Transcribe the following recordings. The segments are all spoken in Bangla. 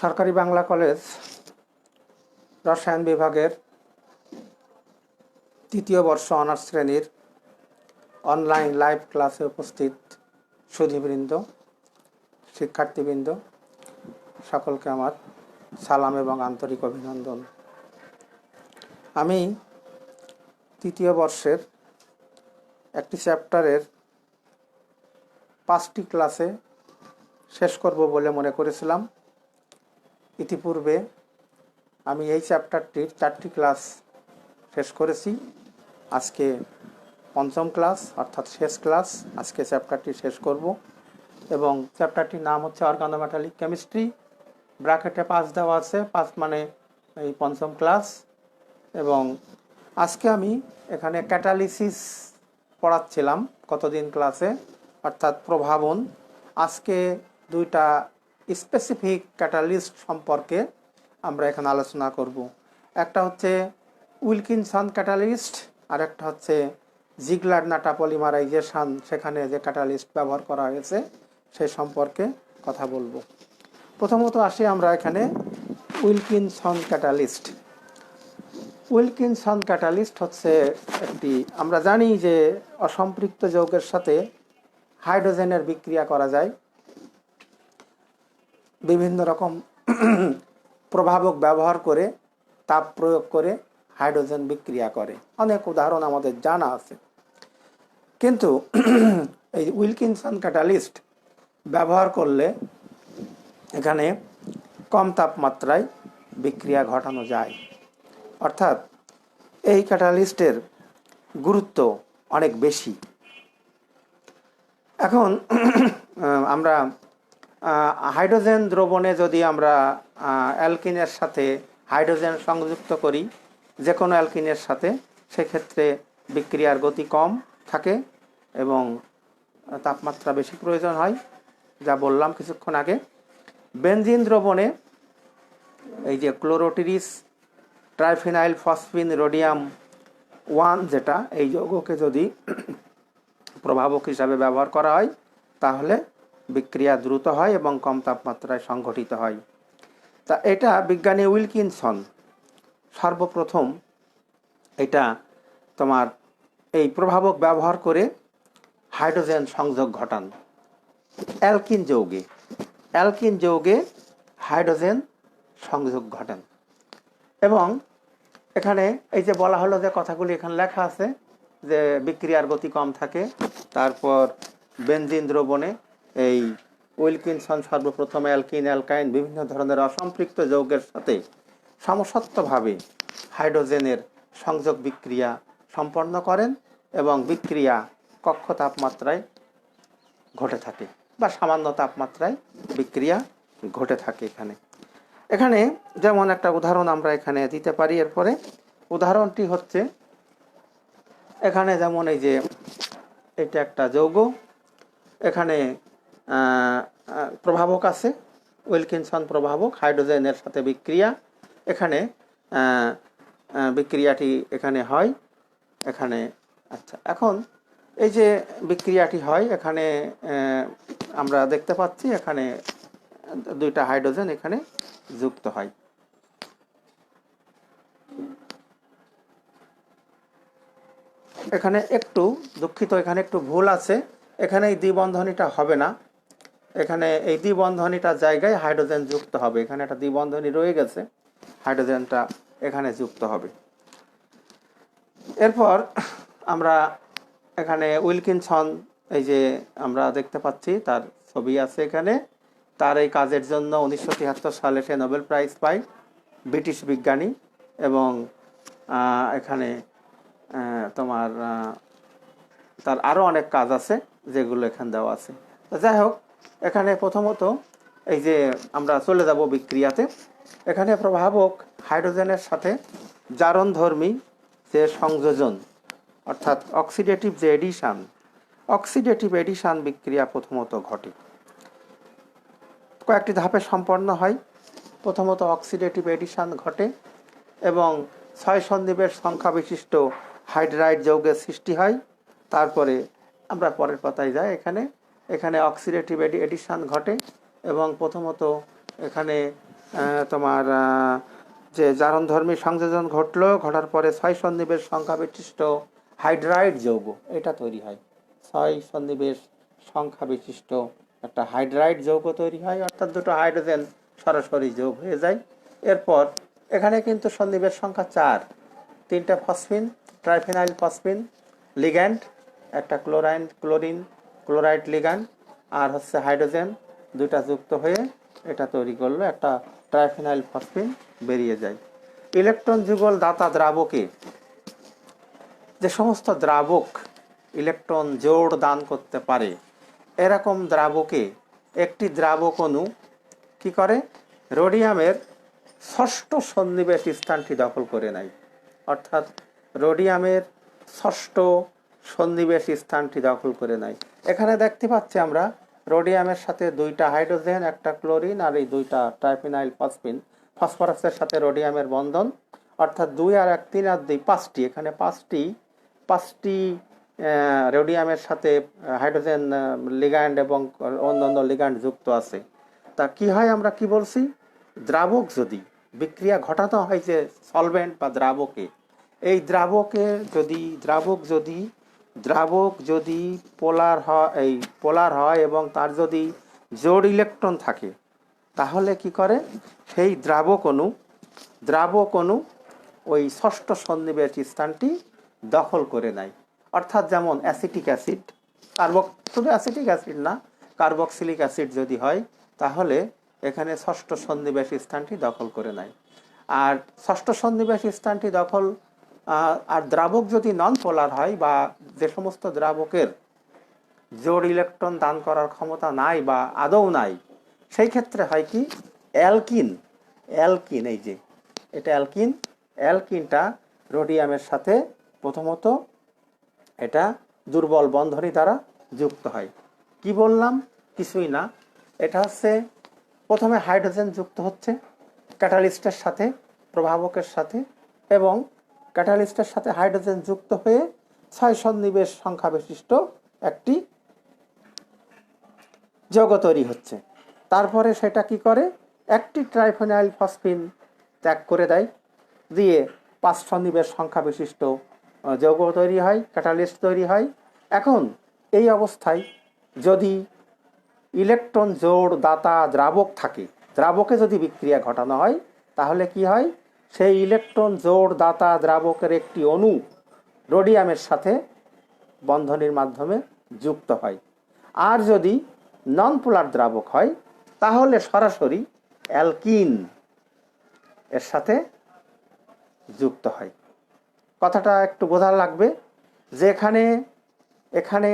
সরকারি বাংলা কলেজ রসায়ন বিভাগের তৃতীয় বর্ষ অনার্স শ্রেণীর অনলাইন লাইভ ক্লাসে উপস্থিত সুধীবৃন্দ, শিক্ষার্থীবৃন্দ, সকলকে আমার সালাম এবং আন্তরিক অভিনন্দন। আমি তৃতীয় বর্ষের একটি চ্যাপ্টারের 5টি ক্লাসে শেষ করব বলে মনে করেছিলাম। ইতিপূর্বে আমি এই চ্যাপ্টারটির 4টি ক্লাস শেষ করেছি। আজকে পঞ্চম ক্লাস অর্থাৎ শেষ ক্লাস। আজকে চ্যাপ্টারটি শেষ করব এবং চ্যাপ্টারটির নাম হচ্ছে অর্গানোমেটালিক কেমিস্ট্রি। ব্র্যাকেটে 5 দেওয়া আছে, 5 মানে এই পঞ্চম ক্লাস। এবং আজকে আমি এখানে ক্যাটালিসিস পড়াচ্ছিলাম কতদিন ক্লাসে, অর্থাৎ প্রভাবন। আজকে 2টা স্পেসিফিক ক্যাটালিস্ট সম্পর্কে আমরা এখানে আলোচনা করব। একটা হচ্ছে উইলকিনসন ক্যাটালিস্ট আর একটা হচ্ছে জিগলার-নাটা পলিমারাইজেশন, সেখানে যে ক্যাটালিস্ট ব্যবহার করা হয়েছে সেই সম্পর্কে কথা বলবো। প্রথমত আসি আমরা এখানে উইলকিনসন ক্যাটালিস্ট। উইলকিনসন ক্যাটালিস্ট হচ্ছে একটি, আমরা জানি যে অসম্পৃক্ত যৌগের সাথে হাইড্রোজেনের বিক্রিয়া করা যায়, বিভিন্ন রকম প্রভাবক ব্যবহার করে, তাপ প্রয়োগ করে হাইড্রোজেন বিক্রিয়া করে। অনেক উদাহরণ আমাদের জানা আছে। কিন্তু এই উইলকিনসন ক্যাটালিস্ট ব্যবহার করলে এখানে কম তাপমাত্রায় বিক্রিয়া ঘটানো যায়, অর্থাৎ এই ক্যাটালিস্টের গুরুত্ব অনেক বেশি। এখন আমরা হাইড্রোজেন দ্রবণে যদি আমরা অ্যালকিনের সাথে হাইড্রোজেন সংযুক্ত করি, যে কোনো অ্যালকিনের সাথে, সেক্ষেত্রে বিক্রিয়ার গতি কম থাকে এবং তাপমাত্রা বেশি প্রয়োজন হয়, যা বললাম কিছুক্ষণ আগে। বেনজিন দ্রবণে এই যে ক্লোরোটিরিস ট্রাইফিনাইল ফসফিন রোডিয়াম 1 যেটা, এই যৌগকে যদি প্রভাবক হিসাবে ব্যবহার করা হয় তাহলে বিক্রিয়া দ্রুত হয় এবং কম তাপমাত্রায় সংঘটিত হয়। তা এটা বিজ্ঞানী উইলকিনসন সর্বপ্রথম এটা তোমার এই প্রভাবক ব্যবহার করে হাইড্রোজেন সংযোগ ঘটান অ্যালকিন যৌগে হাইড্রোজেন সংযোগ ঘটান। এবং এখানে এই যে বলা হলো যে কথাগুলি এখানে লেখা আছে যে বিক্রিয়ার গতি কম থাকে। তারপর বেনজিন দ্রবণে এই উইলকিনসন সর্বপ্রথম অ্যালকিন, অ্যালকাইন বিভিন্ন ধরনের অসম্পৃক্ত যৌগের সাথে সমসত্ত্বভাবে হাইড্রোজেনের সংযোগ বিক্রিয়া সম্পন্ন করেন এবং বিক্রিয়া কক্ষ তাপমাত্রায় ঘটে থাকে বা সামান্য তাপমাত্রায় বিক্রিয়া ঘটে থাকে। এখানে যেমন একটা উদাহরণ আমরা এখানে দিতে পারি। এরপরে উদাহরণটি হচ্ছে এখানে যেমন এই যে এটা একটা যৌগ, এখানে প্রভাবক আছে, উইলকিনসন প্রভাবক, হাইড্রোজেনের সাথে বিক্রিয়া, এখানে বিক্রিয়াটি এখানে হয় এখানে। আচ্ছা, এখন এই যে বিক্রিয়াটি হয় এখানে আমরা দেখতে পাচ্ছি এখানে 2টা হাইড্রোজেন এখানে যুক্ত হয়। এখানে একটু দুঃখিত, এখানে একটু ভুল আছে। এখানে এই দ্বিবন্ধনীটা হবে না, এখানে এই দ্বিবন্ধনীটার জায়গায় হাইড্রোজেন যুক্ত হবে। এখানে একটা দ্বিবন্ধনী রয়ে গেছে, হাইড্রোজেনটা এখানে যুক্ত হবে। এরপর আমরা এখানে উইলকিনসন এই যে আমরা দেখতে পাচ্ছি, তার ছবি আছে এখানে। তার এই কাজের জন্য 1973 সালে সে নোবেল প্রাইজ পায়, ব্রিটিশ বিজ্ঞানী। এবং এখানে তোমার তার আরও অনেক কাজ আছে যেগুলো এখানে দেওয়া আছে। যাই হোক, এখানে প্রথমত এই যে আমরা চলে যাব বিক্রিয়াতে। এখানে প্রভাবক হাইড্রোজেনের সাথে জারণধর্মী যে সংযোজন অর্থাৎ অক্সিডেটিভ এডিশন বিক্রিয়া প্রথমত ঘটে, কয়েকটি ধাপে সম্পন্ন হয়। প্রথমত অক্সিডেটিভ এডিশন ঘটে এবং 6 সন্নিবেশ সংখ্যা বিশিষ্ট হাইড্রাইড যৌগের সৃষ্টি হয়। তারপরে আমরা পরের পাতায় যাই। এখানে অক্সিডেটিভ এডিশন ঘটে এবং প্রথমত এখানে তোমার যে জারণধর্মী সংযোজন ঘটার পরে 6 সন্নিবেশ সংখ্যা বিশিষ্ট হাইড্রাইড যৌগ এটা তৈরি হয়। 6 সন্নিবেশ সংখ্যা বিশিষ্ট একটা হাইড্রাইড যৌগ তৈরি হয়, অর্থাৎ দুটো হাইড্রোজেন সরাসরি যোগ হয়ে যায়। এরপর এখানে কিন্তু সন্নিবেশ সংখ্যা 4, 3টে ফসফিন, ট্রাইফেনাইল ফসফিন লিগ্যান্ড, একটা ক্লোরাইড লিগ্যান্ড, আর হচ্ছে হাইড্রোজেন দুটা যুক্ত হয়ে এটা তৈরি করলো একটা ট্রাইফেনাইল ফসফিন বেরিয়ে যায়। ইলেকট্রন যুগল দাতা দ্রাবকে যে সমস্ত দ্রাবক ইলেকট্রন জোড় দান করতে পারে, এরকম দ্রাবকে একটি দ্রাবক অণু কি করে, রোডিয়ামের ষষ্ঠ সন্নিবেশ স্থানটি দখল করে নেয়। অর্থাৎ রোডিয়ামের ষষ্ঠ সন্নিবেশ স্থানটি দখল করে নেয়। এখানে দেখতে পাচ্ছি আমরা রোডিয়ামের সাথে 2টা হাইড্রোজেন, একটা ক্লোরিন, আর এই 2টা ট্রাইফেনাইল ফসফিন, ফসফরাসের সাথে রোডিয়ামের বন্ধন, অর্থাৎ 2 আর 1 3 আর 2 5টি, এখানে পাঁচটি রোডিয়ামের সাথে হাইড্রোজেন লিগ্যান্ড এবং অন্যান্য লিগ্যান্ড যুক্ত আছে। তা কি হয়, আমরা কি বলছি, দ্রাবক যদি বিক্রিয়া ঘটানো হয় যে সলভেন্ট বা দ্রাবকে, এই দ্রাবক যদি পোলার হয় এবং তার যদি জোড় ইলেকট্রন থাকে, তাহলে কি করে, সেই দ্রাবক অণু ওই ষষ্ঠ সন্নিবেশ স্থানটি দখল করে নেয়। অর্থাৎ যেমন অ্যাসিটিক অ্যাসিড, শুধু অ্যাসিটিক অ্যাসিড না, কার্বক্সিলিক অ্যাসিড যদি হয়, তাহলে এখানে ষষ্ঠ সন্নিবেশ স্থানটি দখল করে নেয়। আর ষষ্ঠ সন্নিবেশ স্থানটি দখল, আর দ্রাবক যদি নন পোলার হয় বা যে সমস্ত দ্রাবকের জোড় ইলেকট্রন দান করার ক্ষমতা নাই বা আদৌ নাই, সেই ক্ষেত্রে হয় কি, অ্যালকিন, এই যে এটা অ্যালকিনটা রোডিয়ামের সাথে প্রথমত এটা দুর্বল বন্ধনী দ্বারা যুক্ত হয়। কি বললাম, কিছুই না, এটা হচ্ছে প্রথমে হাইড্রোজেন যুক্ত হচ্ছে ক্যাটালিস্টের সাথে, প্রভাবকের সাথে, এবং ক্যাটালিস্টের সাথে হাইড্রোজেন যুক্ত হয়ে 6 সন্নিবেশ সংখ্যা বিশিষ্ট একটি যৌগ তৈরি হচ্ছে। তারপরে সেটা কি করে, একটি ট্রাইফেনাইল ফসফিন ত্যাগ করে দেয়, দিয়ে 5 সন্নিবেশ সংখ্যা বিশিষ্ট যৌগ তৈরি হয়, ক্যাটালিস্ট তৈরি হয়। এখন এই অবস্থায় যদি ইলেকট্রন জোড় দাতা দ্রাবক থাকে, দ্রাবকে যদি বিক্রিয়া ঘটানো হয়, তাহলে কি হয়, সেই ইলেকট্রন জোড় দাতা দ্রাবকের একটি অণু রোডিয়ামের সাথে বন্ধনীর মাধ্যমে যুক্ত হয়। আর যদি নন পোলার দ্রাবক হয়, তাহলে সরাসরি অ্যালকিন এর সাথে যুক্ত হয়। কথাটা একটু বোঝা লাগবে যে এখানে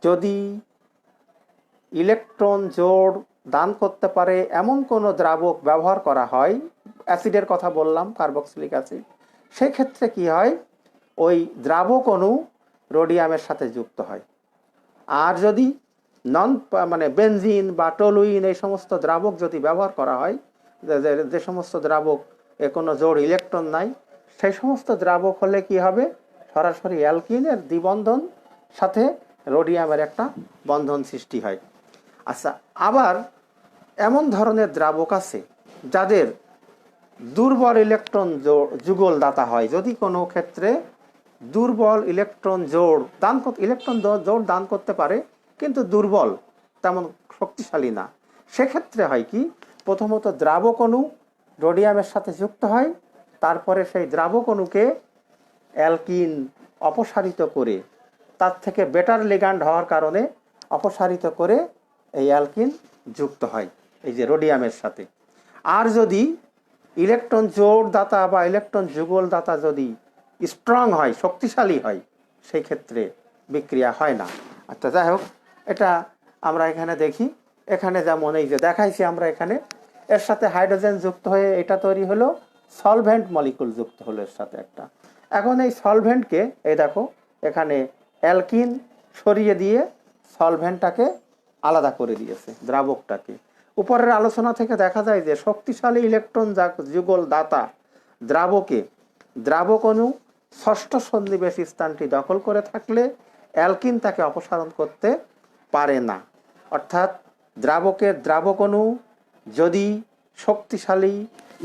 যদি ইলেকট্রন জোড় দান করতে পারে এমন কোনো দ্রাবক ব্যবহার করা হয়, অ্যাসিডের কথা বললাম, কার্বক্সিলিক অ্যাসিড, সেই ক্ষেত্রে কি হয়, ওই দ্রাবক অণু রোডিয়ামের সাথে যুক্ত হয়। আর যদি বেনজিন বা টলুইন এই সমস্ত দ্রাবক যদি ব্যবহার করা হয়, যে সমস্ত দ্রাবক কোনো জোড় ইলেকট্রন নাই, সেই সমস্ত দ্রাবক হলে কি হবে, সরাসরি অ্যালকিনের দ্বিবন্ধন সাথে রোডিয়ামের একটা বন্ধন সৃষ্টি হয়। আচ্ছা, আবার এমন ধরনের দ্রাবক আছে যাদের দুর্বল ইলেকট্রন যুগল দাতা হয়। যদি কোনো ক্ষেত্রে দুর্বল ইলেকট্রন জোড় দান করতে পারে কিন্তু দুর্বল, তেমন শক্তিশালী না, সেক্ষেত্রে হয় কি, প্রথমত দ্রাবক অণু রোডিয়ামের সাথে যুক্ত হয়, তারপরে সেই দ্রাবক অণুকে অ্যালকিন অপসারিত করে, তার থেকে বেটার লিগ্যান্ড হওয়ার কারণে অপসারিত করে এই অ্যালকিন যুক্ত হয় এই যে রোডিয়ামের সাথে। আর যদি ইলেকট্রন জোড় দাতা বা ইলেকট্রন যুগল দাতা যদি স্ট্রং হয়, শক্তিশালী হয়, সেই ক্ষেত্রে বিক্রিয়া হয় না। আচ্ছা, যাই হোক, এটা আমরা এখানে দেখি, এখানে যেমন এই যে দেখাইছি আমরা, এখানে এর সাথে হাইড্রোজেন যুক্ত হয়ে এটা তৈরি হলো, সলভেন্ট মলিকুল যুক্ত হলো এর সাথে একটা। এখন এই সলভেন্টকে, এই দেখো এখানে অ্যালকিন সরিয়ে দিয়ে সলভেন্টটাকে আলাদা করে দিয়েছে, দ্রাবকটাকে। উপরের আলোচনা থেকে দেখা যায় যে শক্তিশালী ইলেকট্রন যুগল দাতা দ্রাবক অণু ষষ্ঠ সন্নিবেশ স্থানটি দখল করে থাকলে অ্যালকিন তাকে অপসারণ করতে পারে না। অর্থাৎ দ্রাবক অণু যদি শক্তিশালী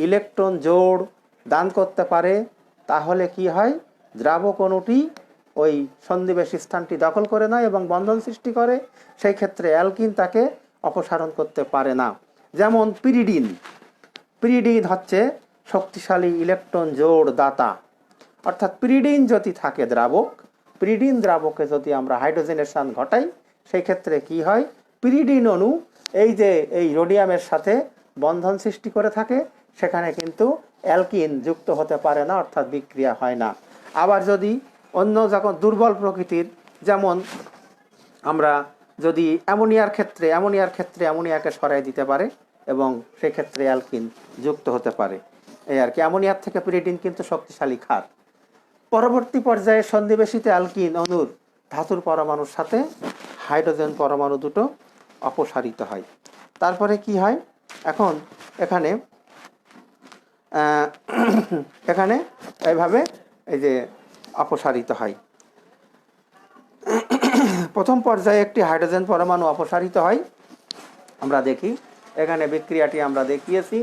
ইলেকট্রন জোড় দান করতে পারে, তাহলে কি হয়, দ্রাবক অণুটি ওই সন্নিবেশী স্থানটি দখল করে নেয় এবং বন্ধন সৃষ্টি করে। সেই ক্ষেত্রে অ্যালকিন তাকে অপসারণ করতে পারে না। যেমন পিরিডিন, পিরিডিন হচ্ছে শক্তিশালী ইলেকট্রন জোড় দাতা। অর্থাৎ পিরিডিন যদি থাকে দ্রাবক, পিরিডিন দ্রাবকে যদি আমরা হাইড্রোজেনেশন ঘটাই, সেই ক্ষেত্রে কি হয়, পিরিডিন অণু এই যে এই রোডিয়ামের সাথে বন্ধন সৃষ্টি করে থাকে, সেখানে কিন্তু অ্যালকিন যুক্ত হতে পারে না, অর্থাৎ বিক্রিয়া হয় না। আবার যদি অন্য যখন দুর্বল প্রকৃতির, যেমন আমরা যদি অ্যামোনিয়ার ক্ষেত্রে অ্যামোনিয়াকে সরাই দিতে পারে এবং সেক্ষেত্রে অ্যালকিন যুক্ত হতে পারে। এই আর কি, অ্যামোনিয়ার থেকে পিরিডিন কিন্তু শক্তিশালী ক্ষার। পরবর্তী পর্যায়ে সন্নিবেশিত অ্যালকিন অণুর ধাতুর পরমাণুর সাথে হাইড্রোজেন পরমাণু দুটো অপসারিত হয়। তারপরে কি হয়, এখন এখানে এখানে এইভাবে এই যে অপসারিত হয়। প্রথম পর্যায়ে একটি হাইড্রোজেন পরমাণু অপসারিত হয়। আমরা দেখি এখানে বিক্রিয়াটি আমরা দেখিয়েছি,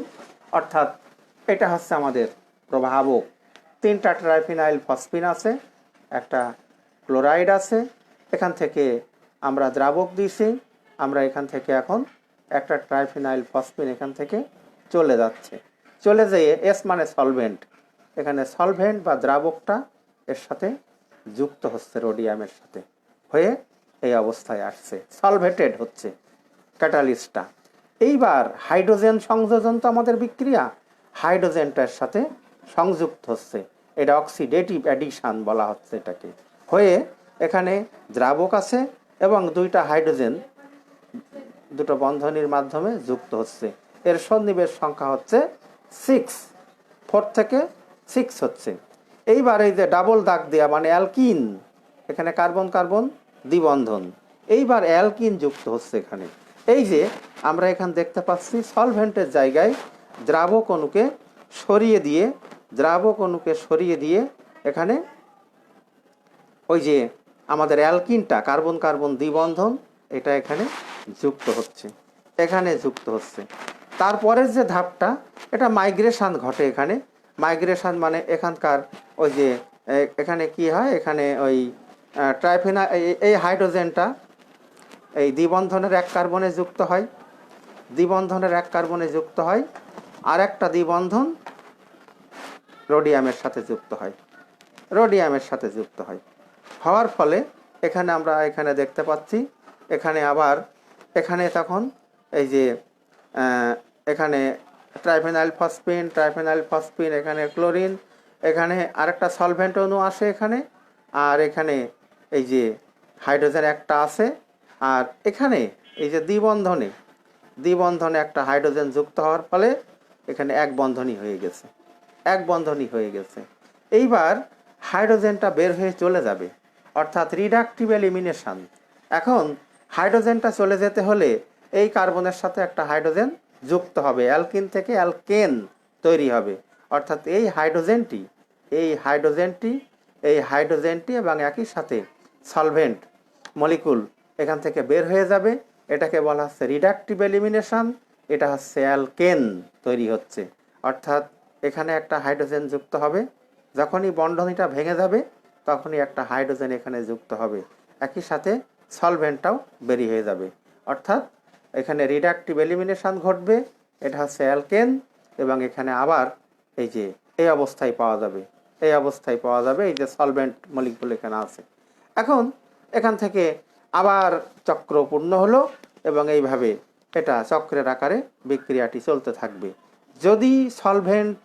অর্থাৎ এটা হচ্ছে আমাদের প্রভাবক। 3টা ট্রাইফিনাইল ফসফিন আছে, একটা ক্লোরাইড আছে। এখান থেকে আমরা দ্রাবক দিয়েছি, আমরা এখান থেকে এখন একটা ট্রাইফিনাইল ফসফিন এখান থেকে চলে যাচ্ছে, চলে যেয়ে এস মানে সলভেন্ট, এখানে সলভেন্ট বা দ্রাবকটা এর সাথে যুক্ত হচ্ছে রোডিয়ামের সাথে, হয়ে এই অবস্থায় আসছে, সলভেটেড হচ্ছে ক্যাটালিস্টটা। এইবার হাইড্রোজেন সংযোজন তো আমাদের বিক্রিয়া, হাইড্রোজেনটার সাথে সংযুক্ত হচ্ছে, এটা অক্সিডেটিভ অ্যাডিশন বলা হচ্ছে এটাকে। হয়ে এখানে দ্রাবক আছে এবং 2টা হাইড্রোজেন দুটো বন্ধনীর মাধ্যমে যুক্ত হচ্ছে। এর সন্নিবেশ সংখ্যা হচ্ছে 6, 4 থেকে 6 হচ্ছে। এইবার এই যে ডাবল দাগ দেওয়া মানে অ্যালকিন, এখানে কার্বন কার্বন দ্বিবন্ধন, এইবার অ্যালকিন যুক্ত হচ্ছে এখানে। এই যে আমরা এখানে দেখতে পাচ্ছি সলভেন্টের জায়গায় দ্রাবক অণুকে সরিয়ে দিয়ে এখানে ওই যে আমাদের অ্যালকিনটা কার্বন কার্বন দ্বিবন্ধন, এটা এখানে যুক্ত হচ্ছে, তারপরের যে ধাপটা, এটা মাইগ্রেশন ঘটে। এখানে মাইগ্রেশন মানে এখানকার ওই যে এখানে কি হয়, এখানে ওই ট্রাইফিনা এই হাইড্রোজেনটা এই দ্বিবন্ধনের এক কার্বনে যুক্ত হয়, আর একটা দ্বিবন্ধন রোডিয়ামের সাথে যুক্ত হয়, হওয়ার ফলে এখানে আমরা এখানে দেখতে পাচ্ছি, এখানে আবার এখানে তখন এই যে এখানে ট্রাইফেনাইল ফসফিন, এখানে ক্লোরিন, এখানে আরেকটা সলভেন্ট অণু আসে এখানে, আর এখানে এই যে হাইড্রোজেন একটা আছে, আর এখানে এই যে দ্বিবন্ধনে একটা হাইড্রোজেন যুক্ত হওয়ার ফলে এখানে এক বন্ধনী হয়ে গেছে। এইবার হাইড্রোজেনটা বের হয়ে চলে যাবে, অর্থাৎ রিডাকটিভ এলিমিনেশন। এখন হাইড্রোজেনটা চলে যেতে হলে এই কার্বনের সাথে একটা হাইড্রোজেন যুক্ত হবে, অ্যালকিন থেকে অ্যালকেন তৈরি হবে, অর্থাৎ এই হাইড্রোজেনটি এবং একই সাথে সলভেন্ট মলিকুল এখান থেকে বের হয়ে যাবে। এটাকে বলা হচ্ছে রিডাকটিভ এলিমিনেশন, এটা হচ্ছে অ্যালকেন তৈরি হচ্ছে, অর্থাৎ এখানে একটা হাইড্রোজেন যুক্ত হবে, যখনই বন্ধনীটা ভেঙে যাবে তখনই একটা হাইড্রোজেন এখানে যুক্ত হবে, একই সাথে সলভেন্টটাও বেরিয়ে হয়ে যাবে, অর্থাৎ এখানে রিডাকটিভ এলিমিনেশন ঘটবে, এটা হচ্ছে অ্যালকেন, এবং এখানে আবার এই অবস্থায় পাওয়া যাবে এই যে সলভেন্ট মলিকুল এখানে আছে। এখন এখান থেকে আবার চক্র পূর্ণ হলো এবং এইভাবে এটা চক্রের আকারে বিক্রিয়াটি চলতে থাকবে। যদি সলভেন্ট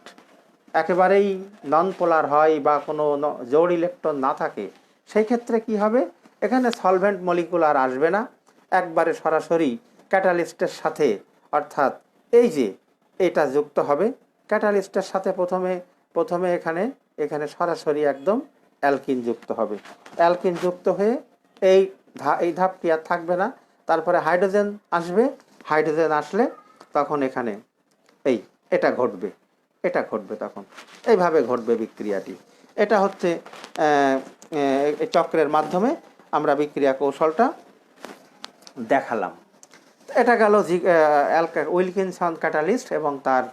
একেবারেই নন পোলার হয় বা কোনো জোড় ইলেকট্রন না থাকে, সেই ক্ষেত্রে কি হবে, এখানে সলভেন্ট মলিকুল আর আসবে না, একবারে সরাসরি ক্যাটালিস্টের সাথে, অর্থাৎ এই যে এটা যুক্ত হবে ক্যাটালিস্টের সাথে, প্রথমে এখানে সরাসরি একদম অ্যালকিন যুক্ত হবে। অ্যালকিন যুক্ত হয়ে এই ধাপটি আর থাকবে না, তারপরে হাইড্রোজেন আসবে, হাইড্রোজেন আসলে তখন এখানে এটা ঘটবে তখন এইভাবে ঘটবে বিক্রিয়াটি। এটা হচ্ছে চক্রের মাধ্যমে আমরা বিক্রিয়া কৌশলটা দেখালাম। এটা গেল উইলকিনসন ক্যাটালিস্ট এবং তার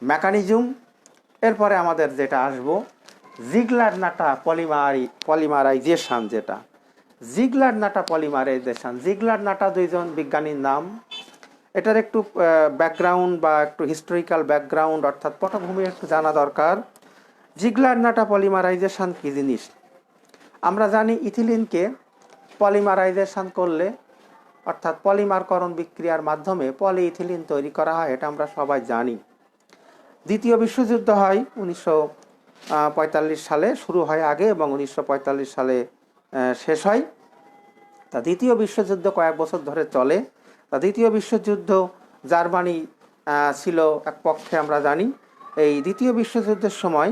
মেকানিজম। এরপরে আমাদের যেটা আসবো জিগলার-নাটা পলিমারাইজেশন, যেটা জিগলার-নাটা পলিমারাইজেশন। জিগলার-নাটা দুইজন বিজ্ঞানীর নাম। এটার একটু ব্যাকগ্রাউন্ড বা একটু হিস্টোরিক্যাল ব্যাকগ্রাউন্ড অর্থাৎ পটভূমি একটু জানা দরকার। জিগলার-নাটা পলিমারাইজেশন কী জিনিস? আমরা জানি ইথিলিনকে পলিমারাইজেশন করলে অর্থাৎ পলিমারকরণ বিক্রিয়ার মাধ্যমে পলিইথিলিন তৈরি করা হয়, এটা আমরা সবাই জানি। দ্বিতীয় বিশ্বযুদ্ধ হয় 1945 সালে, শুরু হয় আগে এবং 1945 সালে শেষ হয়। তা দ্বিতীয় বিশ্বযুদ্ধ কয়েক বছর ধরে চলে। তা দ্বিতীয় বিশ্বযুদ্ধ জার্মানি ছিল এক পক্ষে, আমরা জানি। এই দ্বিতীয় বিশ্বযুদ্ধের সময়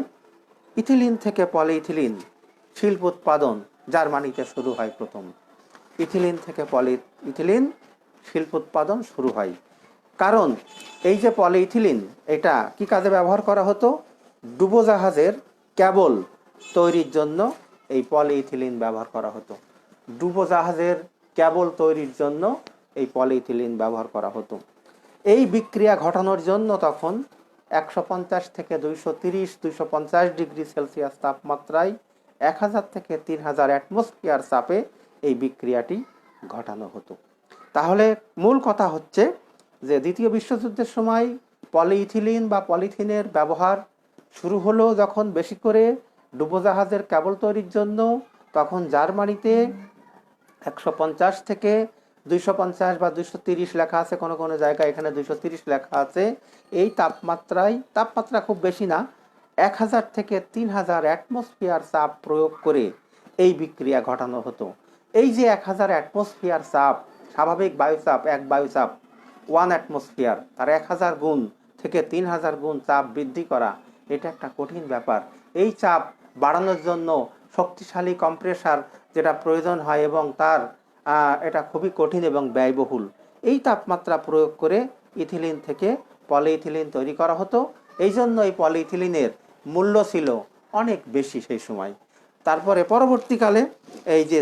ইথিলিন থেকে পলিইথিলিন শিল্প উৎপাদন জার্মানিতে শুরু হয় প্রথম। ইথিলিন থেকে পলিইথিলিন শিল্প উৎপাদন শুরু হয়। কারণ এই যে পলিইথিলিন, এটা কি কাজে ব্যবহার করা হতো? ডুবোজাহাজের ক্যাবল তৈরির জন্য এই পলিইথিলিন ব্যবহার করা হতো। ডুবোজাহাজের ক্যাবল তৈরির জন্য এই পলিইথিলিন ব্যবহার করা হতো। এই বিক্রিয়া ঘটানোর জন্য তখন 150 থেকে 230-250 ডিগ্রি সেলসিয়াস তাপমাত্রায় 1000 থেকে 3000 অ্যাটমসফিয়ার চাপে এই বিক্রিয়াটি ঘটানো হতো। তাহলে মূল কথা হচ্ছে যে দ্বিতীয় বিশ্বযুদ্ধের সময় পলিইথিলিন বা পলিথিনের ব্যবহার শুরু হলো যখন বেশি করে ডুবোজাহাজের কেবল তৈরির জন্য, তখন জার্মানিতে 150 থেকে 250 বা 230 লেখা আছে, কোনো কোনো জায়গায় এখানে 230 লেখা আছে। এই তাপমাত্রা খুব বেশি না, 1000 থেকে 3000 অ্যাটমসফিয়ার চাপ প্রয়োগ করে এই বিক্রিয়া ঘটানো হতো। এই যে 1000 অ্যাটমসফিয়ার চাপ, স্বাভাবিক বায়ুচাপ, এক বায়ুচাপ 1 অ্যাটমসফিয়ার, তার 1000 গুণ থেকে 3000 গুণ চাপ বৃদ্ধি করা, এটা একটা কঠিন ব্যাপার। এই চাপ বাড়ানোর জন্য শক্তিশালী কম্প্রেসার যেটা প্রয়োজন হয় এবং তার এটা খুবই কঠিন এবং ব্যয়বহুল। এই তাপমাত্রা প্রয়োগ করে ইথিলিন থেকে পলিইথিলিন তৈরি করা হতো। এই জন্য এই পলিইথিলিনের মূল্য ছিল অনেক বেশি সেই সময়। তারপরে পরবর্তীকালে এই যে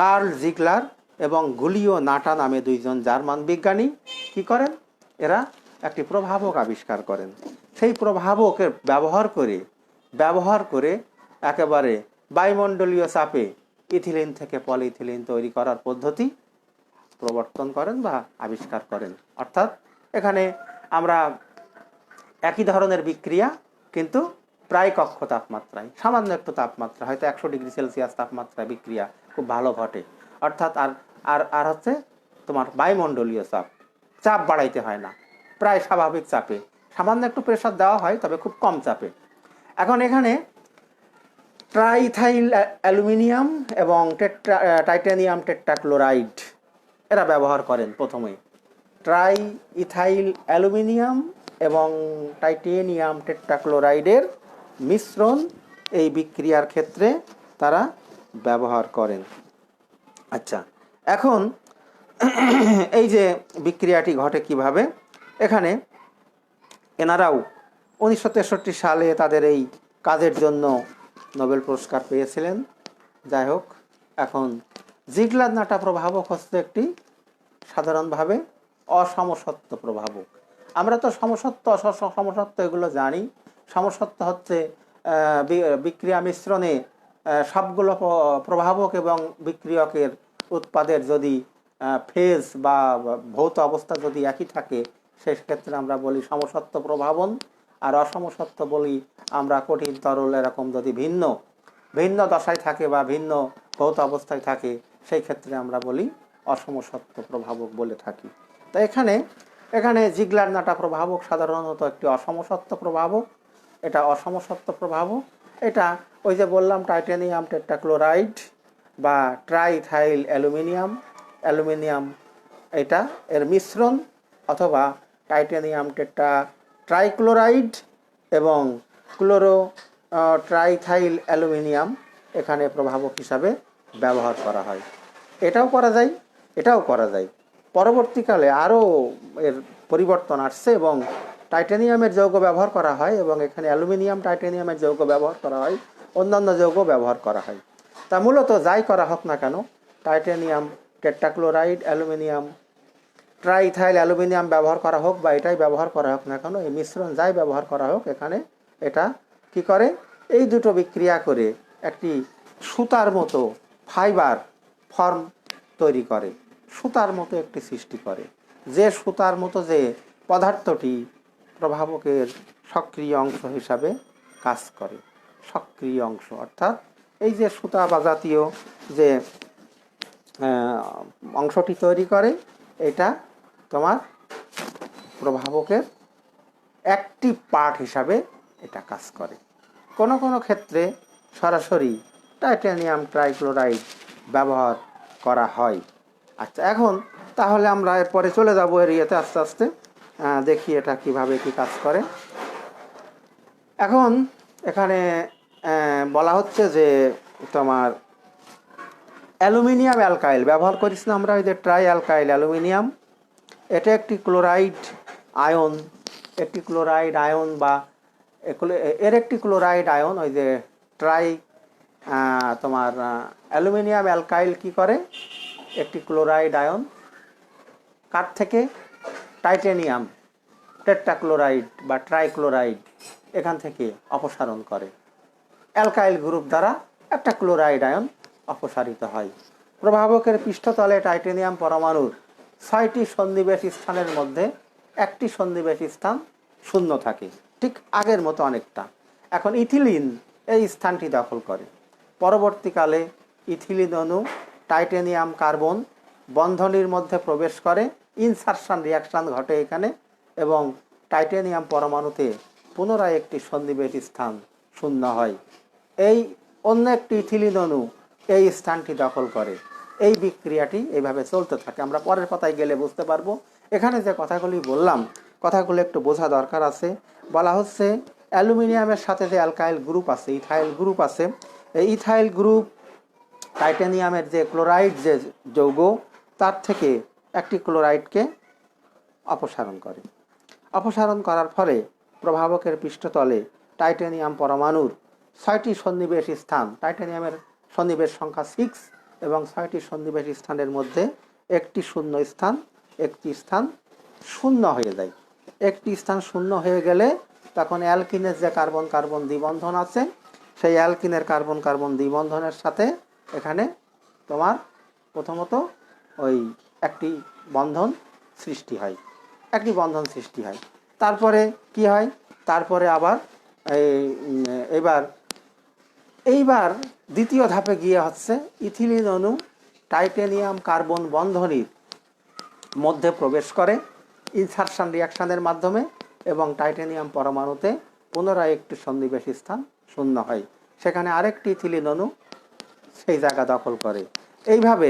কার্ল জিগলার এবং গুলিও নাটা নামে দুইজন জার্মান বিজ্ঞানী কি করেন? এরা একটি প্রভাবক আবিষ্কার করেন। সেই প্রভাবকের ব্যবহার করে একেবারে বায়ুমণ্ডলীয় চাপে ইথিলিন থেকে পলিইথিলিন তৈরি করার পদ্ধতি প্রবর্তন করেন বা আবিষ্কার করেন। অর্থাৎ এখানে আমরা একই ধরনের বিক্রিয়া কিন্তু প্রায় কক্ষ তাপমাত্রায়, সামান্য একটু তাপমাত্রা, হয়তো 100 ডিগ্রি সেলসিয়াস তাপমাত্রায় বিক্রিয়া খুব ভালো ঘটে। অর্থাৎ আর হচ্ছে তোমার বায়ুমণ্ডলীয় চাপ বাড়াইতে হয় না, প্রায় স্বাভাবিক চাপে, সামান্য একটু প্রেসার দেওয়া হয় তবে খুব কম চাপে। এখন এখানে ট্রাইথাইল অ্যালুমিনিয়াম এবং টাইটানিয়াম টেট্রাক্লোরাইড এরা ব্যবহার করেন প্রথমে। ট্রাইইথাইল অ্যালুমিনিয়াম এবং টাইটানিয়াম টেট্রাক্লোরাইডের মিশ্রণ এই বিক্রিয়ার ক্ষেত্রে তারা ব্যবহার করেন। আচ্ছা, এখন এই যে বিক্রিয়াটি ঘটে কিভাবে, এখানে এনারাও 1963 সালে তাদের এই কাজের জন্য নোবেল পুরস্কার পেয়েছিলেন। যাই হোক, এখন জিগলার-নাটা প্রভাবক হচ্ছে একটি সাধারণভাবে অসমসত্ব প্রভাবক। আমরা তো সমসত্ব এগুলো জানি। সমসত্ব হচ্ছে বিক্রিয়া মিশ্রণে সবগুলো প্রভাবক এবং বিক্রিয়কের উৎপাদের যদি ফেজ বা ভৌত অবস্থা যদি একই থাকে, সেক্ষেত্রে আমরা বলি সমসত্ব প্রভাবন। আর অসমসত্ব বলি আমরা কঠিন তরল এরকম যদি ভিন্ন ভিন্ন দশায় থাকে বা ভিন্ন ভৌত অবস্থায় থাকে, সেই ক্ষেত্রে আমরা বলি অসমসত্ব প্রভাবক বলে থাকি। তো এখানে জিগলার-নাটা প্রভাবক সাধারণত একটি অসমসত্ব প্রভাবক। এটা অসমসত্ব প্রভাবক, এটা ওই যে বললাম টাইটানিয়াম টেট্রাক্লোরাইড বা ট্রাইথাইল অ্যালুমিনিয়াম এটা এর মিশ্রণ, অথবা টাইটানিয়াম ট্রাইক্লোরাইড এবং ট্রাইথাইল অ্যালুমিনিয়াম এখানে প্রভাবক হিসাবে ব্যবহার করা হয়। এটাও করা যায়। পরবর্তীকালে আরও এর পরিবর্তন আসছে এবং টাইটানিয়ামের যৌগ ব্যবহার করা হয় এবং এখানে অ্যালুমিনিয়াম টাইটানিয়ামের যৌগ ব্যবহার করা হয়, অন্যান্য যৌগ ব্যবহার করা হয়। তা মূলত যাই করা হোক না কেন, টাইটানিয়াম টেট্রাক্লোরাইড, অ্যালুমিনিয়াম ট্রাইইথাইল অ্যালুমিনিয়াম ব্যবহার করা হোক বা এটাই ব্যবহার করা হোক না কেন, এই মিশ্রণ যাই ব্যবহার করা হোক, এখানে এটা কি করে, এই দুটো বিক্রিয়া করে একটি সুতার মতো ফাইবার ফর্ম তৈরি করে, সুতার মতো একটি সৃষ্টি করে। যে সুতার মতো যে পদার্থটি প্রভাবকের সক্রিয় অংশ হিসাবে কাজ করে, সক্রিয় অংশ অর্থাৎ এই যে সুতা বা জাতীয় যে অংশটি তৈরি করে, এটা তোমার প্রভাবকের অ্যাক্টিভ পার্ট হিসাবে এটা কাজ করে। কোনো কোনো ক্ষেত্রে সরাসরি টাইটানিয়াম ট্রাইক্লোরাইড ব্যবহার করা হয়। আচ্ছা, এখন তাহলে আমরা এরপরে চলে যাব এর ইয়েতে আস্তে আস্তে দেখি এটা কিভাবে কি কাজ করে। এখন এখানে বলা হচ্ছে যে তোমার অ্যালুমিনিয়াম অ্যালকাইল ব্যবহার করিস না আমরা, ওই যে ট্রাই অ্যালকাইল অ্যালুমিনিয়াম, এটা একটি ক্লোরাইড আয়ন, একটি ক্লোরাইড আয়ন বা এর একটি ক্লোরাইড আয়ন, ওই যে ট্রাই তোমার অ্যালুমিনিয়াম অ্যালকাইল কি করে, একটি ক্লোরাইড আয়ন কার থেকে, টাইটানিয়াম টেট্রাক্লোরাইড বা ট্রাইক্লোরাইড এখান থেকে অপসারণ করে। অ্যালকাইল গ্রুপ দ্বারা একটা ক্লোরাইড আয়ন অপসারিত হয়। প্রভাবকের পৃষ্ঠতলে টাইটানিয়াম পরমাণুর 6টি সন্নিবেশ স্থানের মধ্যে একটি সন্নিবেশ স্থান শূন্য থাকে, ঠিক আগের মতো অনেকটা। এখন ইথিলিন এই স্থানটি দখল করে। পরবর্তীকালে ইথিলিন অণু টাইটানিয়াম কার্বন বন্ধনীর মধ্যে প্রবেশ করে, ইনসারশন রিয়াকশান ঘটে এখানে, এবং টাইটানিয়াম পরমাণুতে পুনরায় একটি সন্নিবেশ স্থান শূন্য হয়। এই অন্য একটি ইথিলিন অণু এই স্থানটি দখল করে। এই বিক্রিয়াটি এইভাবে চলতে থাকে। আমরা পরের পাতায় গেলে বুঝতে পারবো। এখানে যে কথাগুলি বললাম, কথাগুলো একটু বোঝা দরকার আছে। বলা হচ্ছে অ্যালুমিনিয়ামের সাথে যে অ্যালকাইল গ্রুপ আছে, ইথাইল গ্রুপ আছে, এই ইথাইল গ্রুপ টাইটানিয়ামের যে ক্লোরাইড যে যৌগ, তার থেকে একটি ক্লোরাইডকে অপসারণ করে। অপসারণ করার ফলে প্রভাবকের পৃষ্ঠতলে টাইটানিয়াম পরমাণুর 6টি সন্নিবেশ স্থান, টাইটানিয়ামের সন্নিবেশ সংখ্যা 6 এবং 6টি সন্নিবেশ স্থানের মধ্যে একটি শূন্য স্থান, একটি স্থান শূন্য হয়ে যায়। একটি স্থান শূন্য হয়ে গেলে তখন অ্যালকিনের যে কার্বন কার্বন দ্বিবন্ধন আছে, সেই অ্যালকিনের কার্বন কার্বন দ্বিবন্ধনের সাথে এখানে তোমার প্রথমত ওই একটি বন্ধন সৃষ্টি হয়, একটি বন্ধন সৃষ্টি হয়। তারপরে কি হয়, তারপরে আবার এইবার দ্বিতীয় ধাপে গিয়ে হচ্ছে ইথিলিন অণু টাইটানিয়াম কার্বন বন্ধনীর মধ্যে প্রবেশ করে ইনসারশন রিয়াকশানের মাধ্যমে, এবং টাইটানিয়াম পরমাণুতে পুনরায় একটি সন্নিবেশ স্থান শূন্য হয়। সেখানে আরেকটি ইথিলিন অণু সেই জায়গা দখল করে। এইভাবে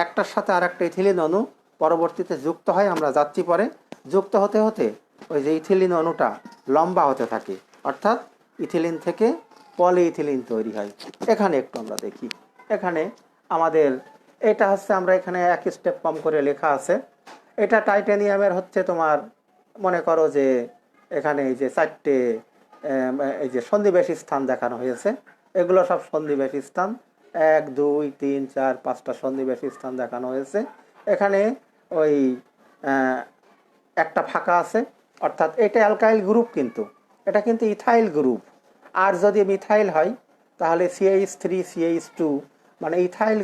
একটার সাথে আরেকটা ইথিলিন অণু পরবর্তীতে যুক্ত হয়। আমরা যাচ্ছি পরে। যুক্ত হতে হতে ওই যে ইথিলিন অণুটা লম্বা হতে থাকে, অর্থাৎ ইথিলিন থেকে পলিইথিলিন তৈরি হয়। এখানে একটু আমরা দেখি, এখানে আমাদের এটা হচ্ছে, আমরা এখানে এক স্টেপ কম করে লেখা আছে। এটা টাইটানিয়ামের হচ্ছে তোমার মনে করো যে এখানে এই যে 4টে এই যে সন্নিবেশ স্থান দেখানো হয়েছে, এগুলো সব সন্নিবেশ স্থান, 1 2 3 4 5টা সন্নিবেশ স্থান দেখানো হয়েছে। এখানে ওই একটা ফাঁকা আছে, অর্থাৎ এটা অ্যালকাইল গ্রুপ, কিন্তু এটা কিন্তু ইথাইল গ্রুপ। আর যদি মিথাইল হয় তাহলে CH3 CH2, মানে ইথাইল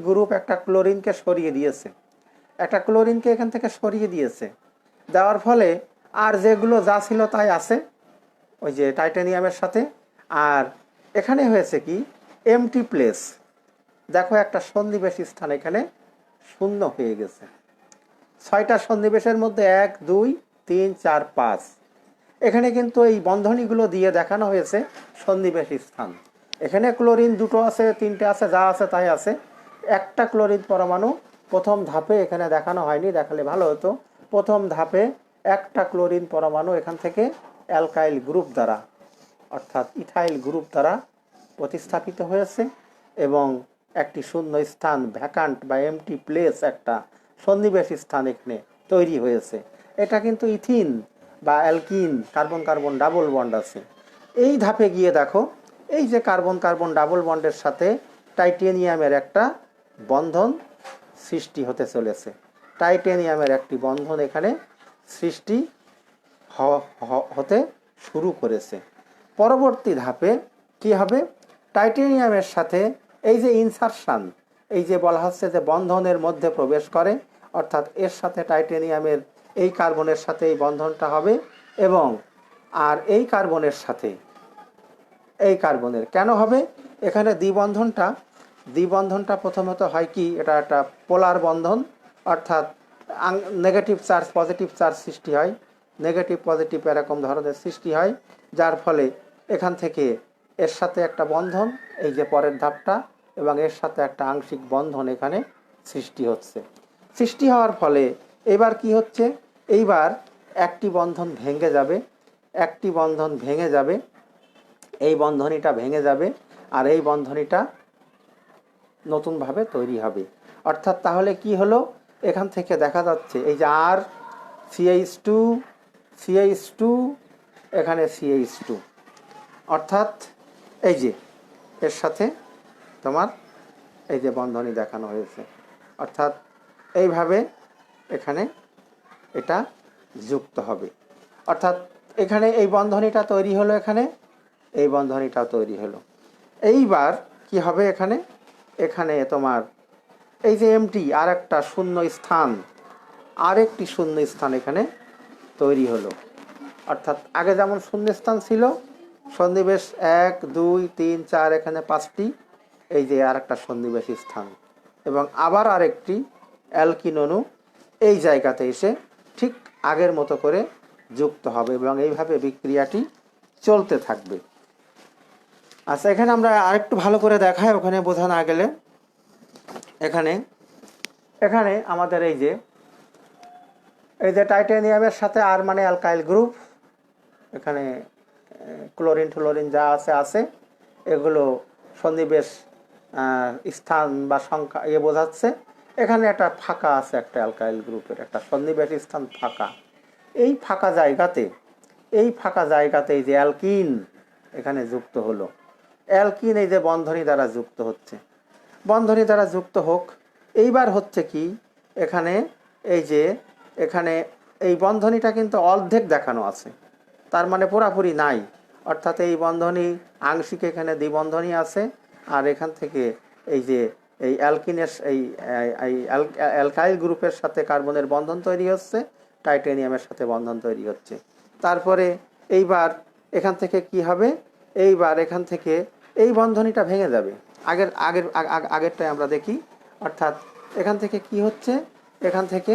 গ্রুপ একটা ক্লোরিনকে সরিয়ে দিয়েছে, একটা ক্লোরিনকে এখান থেকে সরিয়ে দিয়েছে। দেওয়ার ফলে আর যেগুলো যা ছিল তাই আছে ওই যে টাইটানিয়ামের সাথে। আর এখানে হয়েছে কি, এমটি প্লেস, দেখো একটা সন্নিবেশ স্থান এখানে শূন্য হয়ে গেছে। 6টা সন্নিবেশের মধ্যে 1 2 3 4 5, এখানে কিন্তু এই বন্ধনীগুলো দিয়ে দেখানো হয়েছে সন্নিবেশ স্থান। এখানে ক্লোরিন 2টো আছে, 3টে আছে, যা আছে তাই আছে। একটা ক্লোরিন পরমাণু প্রথম ধাপে এখানে দেখানো হয়নি, দেখালে ভালো হতো। প্রথম ধাপে একটা ক্লোরিন পরমাণু এখান থেকে অ্যালকাইল গ্রুপ দ্বারা, অর্থাৎ ইথাইল গ্রুপ দ্বারা প্রতিস্থাপিত হয়েছে, এবং একটি শূন্য স্থান, ভ্যাকান্ট বা এমটি প্লেস, একটা সন্নিবেশ স্থান এখানে তৈরি হয়েছে। এটা কিন্তু ইথিন বা alkyne, carbon carbon double bond আছে। এই ধাপে গিয়ে দেখো এই যে কার্বন কার্বন ডাবল বন্ডের সাথে টাইটানিয়ামের একটা বন্ধন সৃষ্টি হতে চলেছে। টাইটেনিয়ামের একটি বন্ধন এখানে সৃষ্টি হতে শুরু করেছে। পরবর্তী ধাপে কি হবে, টাইটেনিয়ামের সাথে এই যে ইনসারশন, এই যে বলা হচ্ছে যে বন্ধনের মধ্যে প্রবেশ করে, অর্থাৎ এর সাথে টাইটেনিয়ামের এই কার্বনের সাথে এই বন্ধনটা হবে, এবং আর এই কার্বনের সাথে এই কার্বনের কেন হবে, এখানে দ্বিবন্ধনটা প্রথমত হয় কি, এটা একটা পোলার বন্ধন, অর্থাৎ নেগেটিভ চার্জ পজিটিভ চার্জ সৃষ্টি হয়, নেগেটিভ পজিটিভ এরকম ধরনের সৃষ্টি হয়, যার ফলে এখান থেকে এর সাথে একটা বন্ধন, এই যে পরের ধাপটা, এবং এর সাথে একটা আংশিক বন্ধন এখানে সৃষ্টি হচ্ছে। সৃষ্টি হওয়ার ফলে এবার কি হচ্ছে, এইবার একটি বন্ধন ভেঙে যাবে, একটি বন্ধন ভেঙে যাবে, এই বন্ধনীটা ভেঙে যাবে, আর এই বন্ধনীটা নতুনভাবে তৈরি হবে। অর্থাৎ তাহলে কি হলো, এখান থেকে দেখা যাচ্ছে এই যে আর CH2 এখানে CH2, অর্থাৎ এই যে এর সাথে তোমার এই যে বন্ধনী দেখানো হয়েছে, অর্থাৎ এইভাবে এখানে এটা যুক্ত হবে। অর্থাৎ এখানে এই বন্ধনীটা তৈরি হলো, এখানে এই বন্ধনীটা তৈরি হলো। এইবার কি হবে, এখানে তোমার এই যে এমটি আর একটা শূন্য স্থান, আরেকটি শূন্য স্থান এখানে তৈরি হলো। অর্থাৎ আগে যেমন শূন্য স্থান ছিল, সন্নিবেশ 1 2 3 4 এখানে 5টি, এই যে আর একটা সন্নিবেশ স্থান, এবং আবার আরেকটি অ্যালকিন অণু এই জায়গাতে এসে ঠিক আগের মতো করে যুক্ত হবে, এবং এইভাবে বিক্রিয়াটি চলতে থাকবে। আচ্ছা, এখানে আমরা আরেকটু ভালো করে দেখাই, ওখানে বোঝা না গেলে। এখানে আমাদের এই যে টাইটেনিয়ামের সাথে আর মানে অ্যালকাইল গ্রুপ, এখানে ক্লোরিন ফ্লোরিন যা আছে এগুলো সন্নিবেশ স্থান বা সংখ্যা বোঝাচ্ছে। এখানে একটা ফাঁকা আছে, একটা অ্যালকাইল গ্রুপের একটা সন্নিবেশ স্থান ফাঁকা। এই ফাঁকা জায়গাতে এই যে অ্যালকিন এখানে যুক্ত হলো, অ্যালকিন এই যে বন্ধনী দ্বারা যুক্ত হচ্ছে, বন্ধনী দ্বারা যুক্ত হোক। এইবার হচ্ছে কি, এখানে এই বন্ধনীটা কিন্তু অর্ধেক দেখানো আছে, তার মানে পুরাপুরি নাই, অর্থাৎ এই বন্ধনী আংশিক, এখানে দ্বিবন্ধনী আছে, আর এখান থেকে এই যে এই অ্যালকিনের এই অ্যালকাইল গ্রুপের সাথে কার্বনের বন্ধন তৈরি হচ্ছে, টাইটেনিয়ামের সাথে বন্ধন তৈরি হচ্ছে। তারপরে এইবার এখান থেকে কি হবে, এইবার এখান থেকে এই বন্ধনীটা ভেঙে যাবে। আগেরটাই আমরা দেখি, অর্থাৎ এখান থেকে কি হচ্ছে, এখান থেকে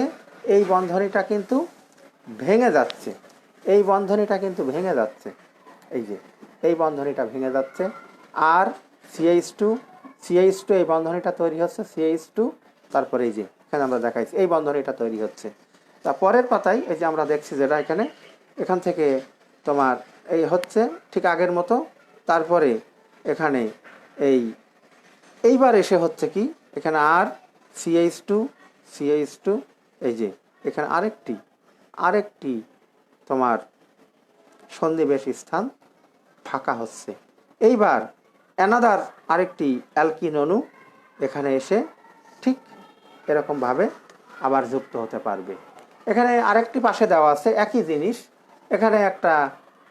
এই বন্ধনীটা কিন্তু ভেঙে যাচ্ছে, এই বন্ধনীটা কিন্তু ভেঙে যাচ্ছে, এই যে এই বন্ধনীটা ভেঙে যাচ্ছে, আর CH2 এই বন্ধনীটা তৈরি হচ্ছে, CH2, তারপরে এই যে এখানে আমরা দেখাইছি এই বন্ধনীটা তৈরি হচ্ছে। তা পরের পাতায় এই যে আমরা দেখছি যেটা এখান থেকে তোমার এই হচ্ছে ঠিক আগের মতো। তারপরে এখানে এইবার এসে হচ্ছে কি, এখানে আর CH2 এই যে এখানে আরেকটি তোমার সন্নিবেশ স্থান ফাঁকা হচ্ছে। এইবার অ্যানাদার আরেকটি অ্যালকিন অণু এখানে এসে ঠিক এরকমভাবে আবার যুক্ত হতে পারবে। এখানে আরেকটি পাশে দেওয়া আছে একই জিনিস, এখানে একটা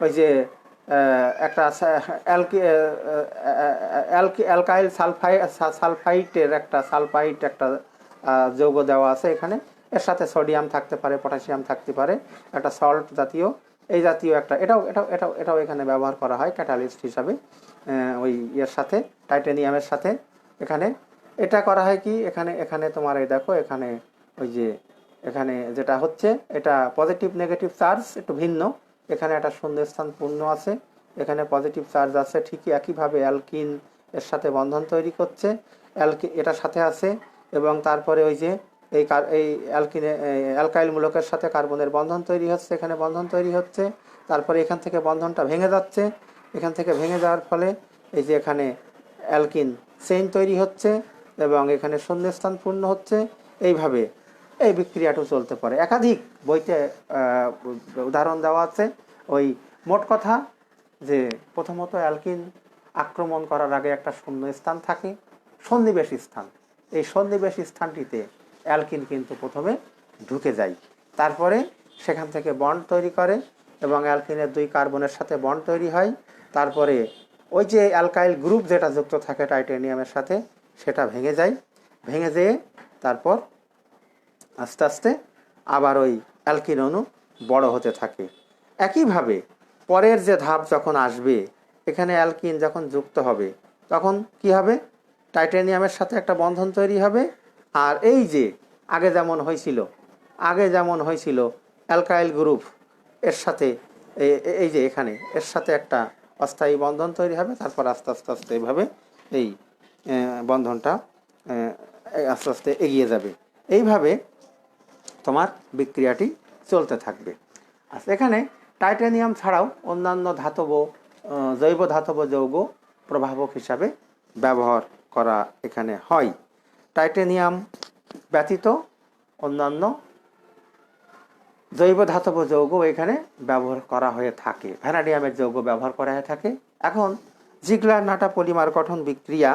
ওই যে একটা অ্যালকাইল সালফাইটের একটা যৌগ দেওয়া আছে এখানে, এর সাথে সোডিয়াম থাকতে পারে, পটাশিয়াম থাকতে পারে, একটা সল্ট জাতীয়, এই জাতীয় একটা, এটাও এখানে ব্যবহার করা হয় ক্যাটালিস্ট হিসাবে, ওই এর সাথে টাইটেনিয়ামের সাথে। এখানে এটা করা হয় কি, এখানে তোমার এই দেখো, এখানে ওই যে এখানে যেটা হচ্ছে, এটা পজিটিভ নেগেটিভ চার্জ একটু ভিন্ন, এখানে একটা শূন্যস্থান পূর্ণ আছে, এখানে পজিটিভ চার্জ আছে, ঠিকই একইভাবে অ্যালকিন এর সাথে বন্ধন তৈরি করছে, এটার সাথে আছে, এবং তারপরে ওই যে এই অ্যালকিনে অ্যালকাইল মূলকের সাথে কার্বনের বন্ধন তৈরি হচ্ছে, এখানে বন্ধন তৈরি হচ্ছে। তারপরে এখান থেকে বন্ধনটা ভেঙে যাচ্ছে, এখান থেকে ভেঙে যাওয়ার ফলে এই যে এখানে অ্যালকিন চেইন তৈরি হচ্ছে, এবং এখানে শূন্যস্থান পূর্ণ হচ্ছে। এইভাবে এই বিক্রিয়াটাও চলতে পারে। একাধিক বইতে উদাহরণ দেওয়া আছে। ওই মোট কথা যে প্রথমত অ্যালকিন আক্রমণ করার আগে একটা শূন্য স্থান থাকে, সন্নিবেশ স্থান। এই সন্নিবেশ স্থানটিতে অ্যালকিন কিন্তু প্রথমে ঢুকে যায়, তারপরে সেখান থেকে বন্ড তৈরি করে এবং অ্যালকিনের 2 কার্বনের সাথে বন্ড তৈরি হয়। তারপরে ওই যে অ্যালকাইল গ্রুপ যেটা যুক্ত থাকে টাইটেনিয়ামের সাথে সেটা ভেঙে যায়, ভেঙে যেয়ে তারপর আস্তে আস্তে আবার ওই অ্যালকিন অণু বড় হতে থাকে। একইভাবে পরের যে ধাপ যখন আসবে, এখানে অ্যালকিন যখন যুক্ত হবে তখন কি হবে, টাইটেনিয়ামের সাথে একটা বন্ধন তৈরি হবে। আর এই যে আগে যেমন হয়েছিল অ্যালকাইল গ্রুপ এর সাথে এই যে এখানে এর সাথে একটা অস্থায়ী বন্ধন তৈরি হবে, তারপর আস্তে আস্তে আস্তে এইভাবে এই বন্ধনটা আস্তে আস্তে এগিয়ে যাবে। এইভাবে তোমার বিক্রিয়াটি চলতে থাকবে। আচ্ছা, এখানে টাইটেনিয়াম ছাড়াও অন্যান্য জৈব ধাতব যৌগ প্রভাবক হিসাবে ব্যবহার করা এখানে হয়। টাইটেনিয়াম ব্যতীত অন্যান্য জৈব ধাতব যৌগ এখানে ব্যবহার করা হয়ে থাকে, ভ্যানাডিয়ামের যৌগ ব্যবহার করা হয়ে থাকে। এখন জিগলার নাটা পলিমার গঠন বিক্রিয়া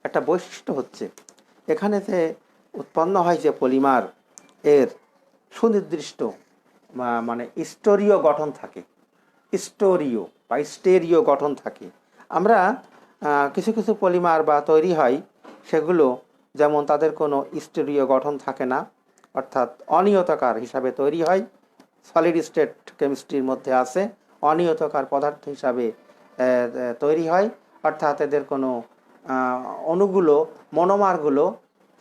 একটা বৈশিষ্ট্য হচ্ছে, এখানে যে উৎপন্ন হয় যে পলিমার এর সুনির্দিষ্ট মানে স্টোরীয় গঠন থাকে, স্টেরিও গঠন থাকে। আমরা কিছু কিছু পলিমার বা তৈরি হয় সেগুলো যেমন তাদের কোনো স্টেরিও গঠন থাকে না, অর্থাৎ অনিয়তাকার হিসাবে তৈরি হয়। সলিড স্টেট কেমিস্ট্রির মধ্যে আছে অনিয়তাকার পদার্থ হিসাবে তৈরি হয়, অর্থাৎ এদের কোনো অণুগুলো মনোমারগুলো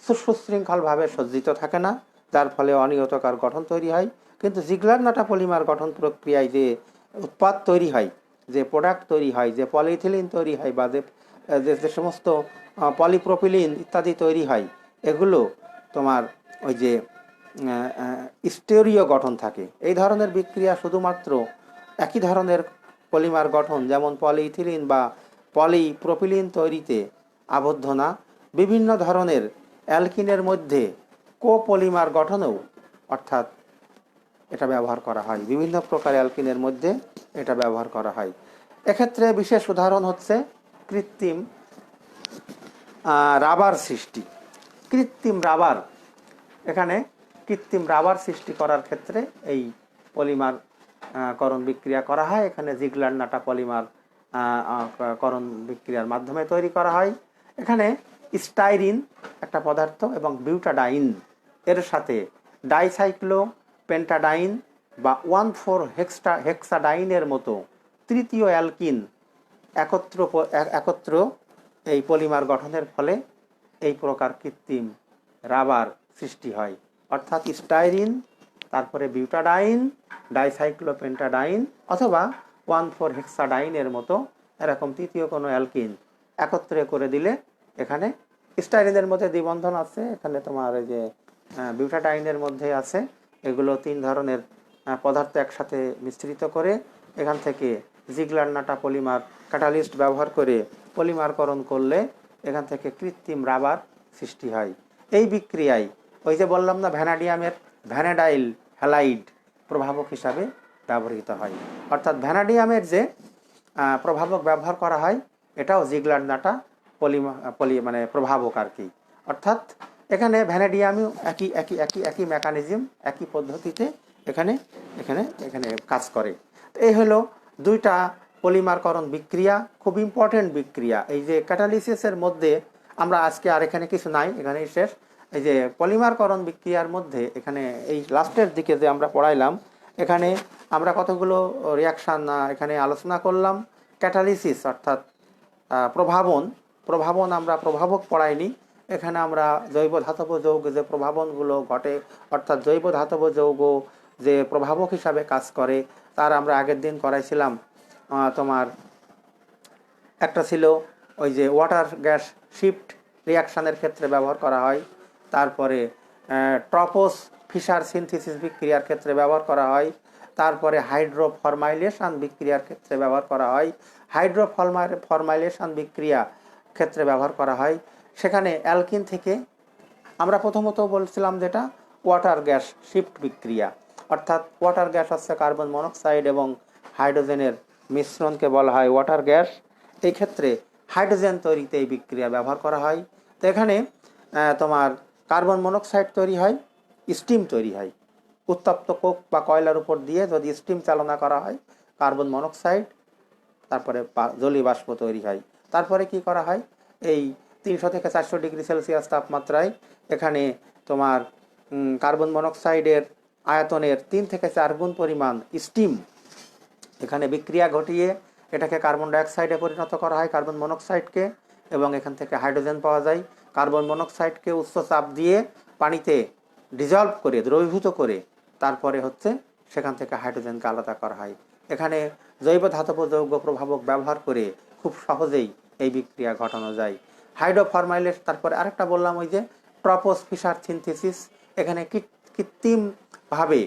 সুশৃঙ্খলভাবে সজ্জিত থাকে না, যার ফলে অনিয়তাকার গঠন তৈরি হয়। কিন্তু জিগলার নাটা পলিমার গঠন প্রক্রিয়ায় যে উৎপাদ তৈরি হয়, যে প্রোডাক্ট তৈরি হয়, যে পলিইথিলিন তৈরি হয় বা যে সমস্ত পলিপ্রোপিলিন ইত্যাদি তৈরি হয়, এগুলো তোমার ওই যে স্টেরিও গঠন থাকে। এই ধরনের বিক্রিয়া শুধুমাত্র একই ধরনের পলিমার গঠন যেমন পলিইথিলিন বা পলিপ্রোপিলিন তৈরিতে আবদ্ধ না, বিভিন্ন ধরনের অ্যালকিনের মধ্যে কোপলিমার গঠনেও অর্থাৎ এটা ব্যবহার করা হয়, বিভিন্ন প্রকার অ্যালকিনের মধ্যে এটা ব্যবহার করা হয়। এক্ষেত্রে বিশেষ উদাহরণ হচ্ছে কৃত্রিম রাবার সৃষ্টি। এখানে কৃত্রিম রাবার সৃষ্টি করার ক্ষেত্রে এই পলিমার করণ বিক্রিয়া করা হয়। এখানে জিগলার নাটা পলিমার করণ বিক্রিয়ার মাধ্যমে তৈরি করা হয়। এখানে স্টাইরিন একটা পদার্থ এবং বিউটাডাইন এর সাথে ডাইসাইক্লো পেন্টাডাইন বা 1,4-হেক্সাডাইনের মতো তৃতীয় অ্যালকিন একত্র এই পলিমার গঠনের ফলে এই প্রকার কৃত্রিম রাবার সৃষ্টি হয়। অর্থাৎ স্টাইরিন, তারপরে বিউটাডাইন, ডাইসাইক্লোপেন্টাডাইন অথবা 1,4-হেক্সাডাইনের মতো এরকম তৃতীয় কোনো অ্যালকিন একত্রে করে দিলে, এখানে স্টাইরিনের মধ্যে দ্বিবন্ধন আছে, এখানে তোমার এই যে বিউটাডাইনের মধ্যে আছে, এগুলো 3 ধরনের পদার্থ একসাথে মিশ্রিত করে এখান থেকে জিগলার নাটা পলিমার ক্যাটালিস্ট ব্যবহার করে পলিমারকরণ করলে এখান থেকে কৃত্রিম রাবার সৃষ্টি হয়। এই বিক্রিয়ায় ওই যে বললাম না, ভ্যানাডিয়ামের ভ্যানাডাইল হ্যালাইড প্রভাবক হিসাবে ব্যবহৃত হয়। অর্থাৎ ভ্যানাডিয়ামের যে প্রভাবক ব্যবহার করা হয় এটাও জিগলার নাটা মানে প্রভাবক আর কি। অর্থাৎ এখানে ভ্যানাডিয়ামেও একই মেকানিজম, একই পদ্ধতিতে এখানে এখানে এখানে কাজ করে। এই হলো 2টা পলিমারকরণ বিক্রিয়া, খুব ইম্পর্টেন্ট বিক্রিয়া। এই যে ক্যাটালিসিসের মধ্যে আমরা আজকে আর এখানে কিছু নাই, এখানেই শেষ। এই যে পলিমারকরণ বিক্রিয়ার মধ্যে এখানে এই লাস্টের দিকে যে আমরা পড়াইলাম, এখানে আমরা কতগুলো রিয়াকশান এখানে আলোচনা করলাম। ক্যাটালিসিস অর্থাৎ প্রভাবন আমরা প্রভাবক পড়াইনি, এখানে আমরা জৈব ধাতব যৌগ যে প্রভাবনগুলো ঘটে, অর্থাৎ জৈব ধাতব যৌগ যে প্রভাবক হিসাবে কাজ করে তার আমরা আগের দিন করাইছিলাম। তোমার একটা ছিল ওই যে ওয়াটার গ্যাস শিফট রিয়াকশানের ক্ষেত্রে ব্যবহার করা হয়, তারপরে ট্রপোস ফিশার সিনথেসিস বিক্রিয়ার ক্ষেত্রে ব্যবহার করা হয়, তারপরে হাইড্রোফরমাইলেশন বিক্রিয়ার ক্ষেত্রে ব্যবহার করা হয়, হাইড্রোফরমাইলেশন বিক্রিয়া ক্ষেত্রে ব্যবহার করা হয়। সেখানে অ্যালকিন থেকে আমরা প্রথমত বলছিলাম যেটা ওয়াটার গ্যাস শিফট বিক্রিয়া, অর্থাৎ ওয়াটার গ্যাস হচ্ছে কার্বন মনোক্সাইড এবং হাইড্রোজেনের মিশ্রণকে বলা হয় ওয়াটার গ্যাস। এই ক্ষেত্রে হাইড্রোজেন তৈরিতে এই বিক্রিয়া ব্যবহার করা হয়। তো এখানে তোমার কার্বন মনোক্সাইড তৈরি হয় স্টিম তৈরি হয়। উত্তপ্ত কোক বা কয়লার উপর দিয়ে যদি স্টিম চালনা করা হয়, কার্বন মনোক্সাইড, তারপরে জলীয় বাষ্প তৈরি হয়। তারপরে কি করা হয়, এই 300 থেকে 400 ডিগ্রি সেলসিয়াস তাপমাত্রায় এখানে তোমার কার্বন মনোক্সাইডের আয়তনের 3 থেকে 4 গুণ পরিমাণ স্টিম এখানে বিক্রিয়া ঘটিয়ে এটাকে কার্বন ডাইঅক্সাইডে পরিণত করা হয়, কার্বন মনোক্সাইডকে, এবং এখান থেকে হাইড্রোজেন পাওয়া যায়। কার্বন মনোক্সাইডকে উচ্চ চাপ দিয়ে পানিতে ডিজলভ করে, দ্রবীভূত করে, তারপরে হচ্ছে সেখান থেকে হাইড্রোজেনকে আলাদা করা হয়। এখানে জৈব ধাতব যৌগ প্রভাবক ব্যবহার করে খুব সহজেই এই বিক্রিয়া ঘটানো যায়। হাইড্রোফরমাইলেশন, তারপরে আরেকটা বললাম ওই যে ট্রপোস ফিশার সিনথেসিস, এখানে কৃত্রিমভাবে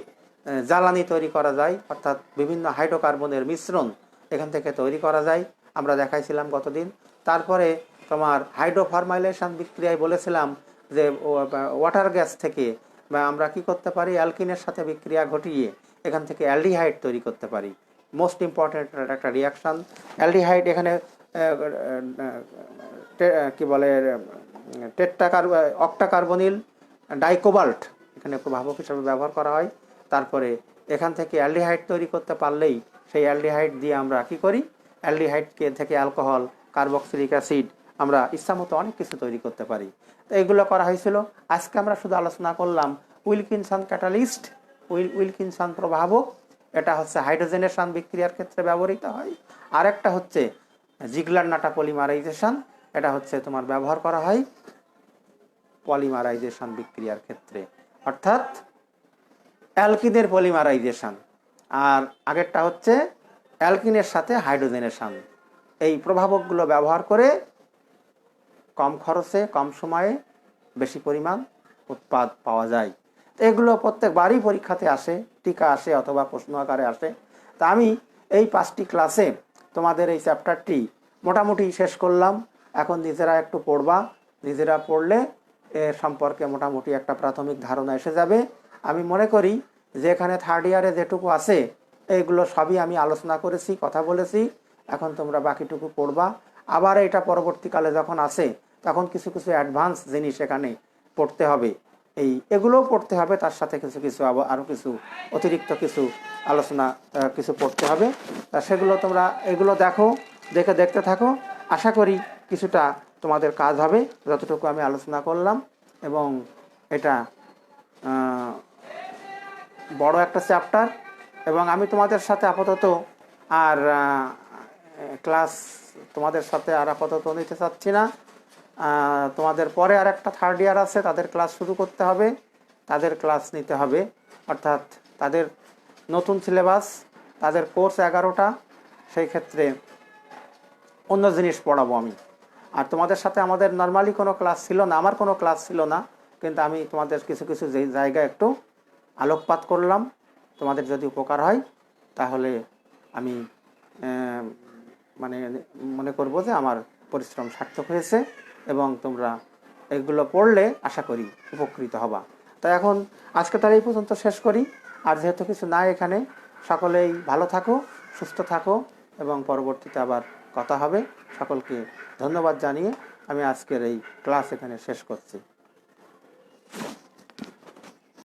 জ্বালানি তৈরি করা যায়, অর্থাৎ বিভিন্ন হাইড্রোকার্বনের মিশ্রণ এখান থেকে তৈরি করা যায়, আমরা দেখাইছিলাম গতদিন। তারপরে তোমার হাইড্রোফরমাইলেশন বিক্রিয়ায় বলেছিলাম যে ওয়াটার গ্যাস থেকে আমরা কি করতে পারি, অ্যালকিনের সাথে বিক্রিয়া ঘটিয়ে এখান থেকে অ্যালডিহাইড তৈরি করতে পারি। মোস্ট ইম্পর্ট্যান্ট একটা রিয়াকশান অ্যালডিহাইড। এখানে কি বলে অক্টাকার্বনিল ডাইকোবাল্ট এখানে প্রভাবক হিসাবে ব্যবহার করা হয়। তারপরে এখান থেকে অ্যালডিহাইড তৈরি করতে পারলেই সেই অ্যালডিহাইড দিয়ে আমরা কি করি, অ্যালডিহাইডকে থেকে অ্যালকোহল, কার্বক্সিলিক অ্যাসিড, আমরা ইচ্ছামতো অনেক কিছু তৈরি করতে পারি। তো এগুলো করা হয়েছিল। আজকে আমরা শুধু আলোচনা করলাম উইলকিনসন ক্যাটালিস্ট, উইলকিনসন প্রভাবক। এটা হচ্ছে হাইড্রোজেনেশন বিক্রিয়ার ক্ষেত্রে ব্যবহৃত হয়। আরেকটা হচ্ছে জিগলার-নাটা পলিমারাইজেশন, এটা হচ্ছে তোমার ব্যবহার করা হয় পলিমারাইজেশন বিক্রিয়ার ক্ষেত্রে, অর্থাৎ অ্যালকিনের পলিমারাইজেশন। আর আগেরটা হচ্ছে অ্যালকিনের সাথে হাইড্রোজেনেশন। এই প্রভাবকগুলো ব্যবহার করে কম খরচে, কম সময়ে বেশি পরিমাণ উৎপাদ পাওয়া যায়। তো এগুলো প্রত্যেকবারই পরীক্ষাতে আসে, টিকা আসে অথবা প্রশ্ন আকারে আসে। তা আমি এই 5টি ক্লাসে তোমাদের এই চ্যাপ্টারটি মোটামুটি শেষ করলাম। এখন নিজেরা একটু পড়বা, নিজেরা পড়লে এর সম্পর্কে মোটামুটি একটা প্রাথমিক ধারণা এসে যাবে। আমি মনে করি যে এখানে থার্ড ইয়ারে যেটুকু আছে এইগুলো সবই আমি আলোচনা করেছি, কথা বলেছি। এখন তোমরা বাকিটুকু পড়বা। আবার এটা পরবর্তীকালে যখন আসে তখন কিছু কিছু অ্যাডভান্স জিনিস এখানে পড়তে হবে, এগুলোও পড়তে হবে, তার সাথে কিছু কিছু আরও কিছু অতিরিক্ত কিছু আলোচনা কিছু পড়তে হবে। সেগুলো তোমরা এগুলো দেখতে থাকো। আশা করি কিছুটা তোমাদের কাজ হবে যতটুকু আমি আলোচনা করলাম। এবং এটা বড় একটা চ্যাপ্টার, এবং আমি তোমাদের সাথে আপাতত আর ক্লাস তোমাদের সাথে আর আপাতত নিতে চাচ্ছি না। তোমাদের পরে আর একটা থার্ড ইয়ার আছে, তাদের ক্লাস শুরু করতে হবে, তাদের ক্লাস নিতে হবে, অর্থাৎ তাদের নতুন সিলেবাস, তাদের কোর্স 11টা। সেই ক্ষেত্রে অন্য জিনিস পড়াবো আমি। আর তোমাদের সাথে আমাদের নর্মালি কোনো ক্লাস ছিল না, আমার কোনো ক্লাস ছিল না, কিন্তু আমি তোমাদের কিছু কিছু জায়গায় একটু আলোকপাত করলাম। তোমাদের যদি উপকার হয় তাহলে আমি মনে করব যে আমার পরিশ্রম সার্থক হয়েছে, এবং তোমরা এগুলো পড়লে আশা করি উপকৃত হবা। তাই এখন আজকে তার এই পর্যন্ত শেষ করি। আর যেহেতু কিছু নাই এখানে, সকলেই ভালো থাকো, সুস্থ থাকো, এবং পরবর্তীতে আবার কথা হবে। সকলকে ধন্যবাদ জানিয়ে আমি আজকের এই ক্লাস এখানে শেষ করছি।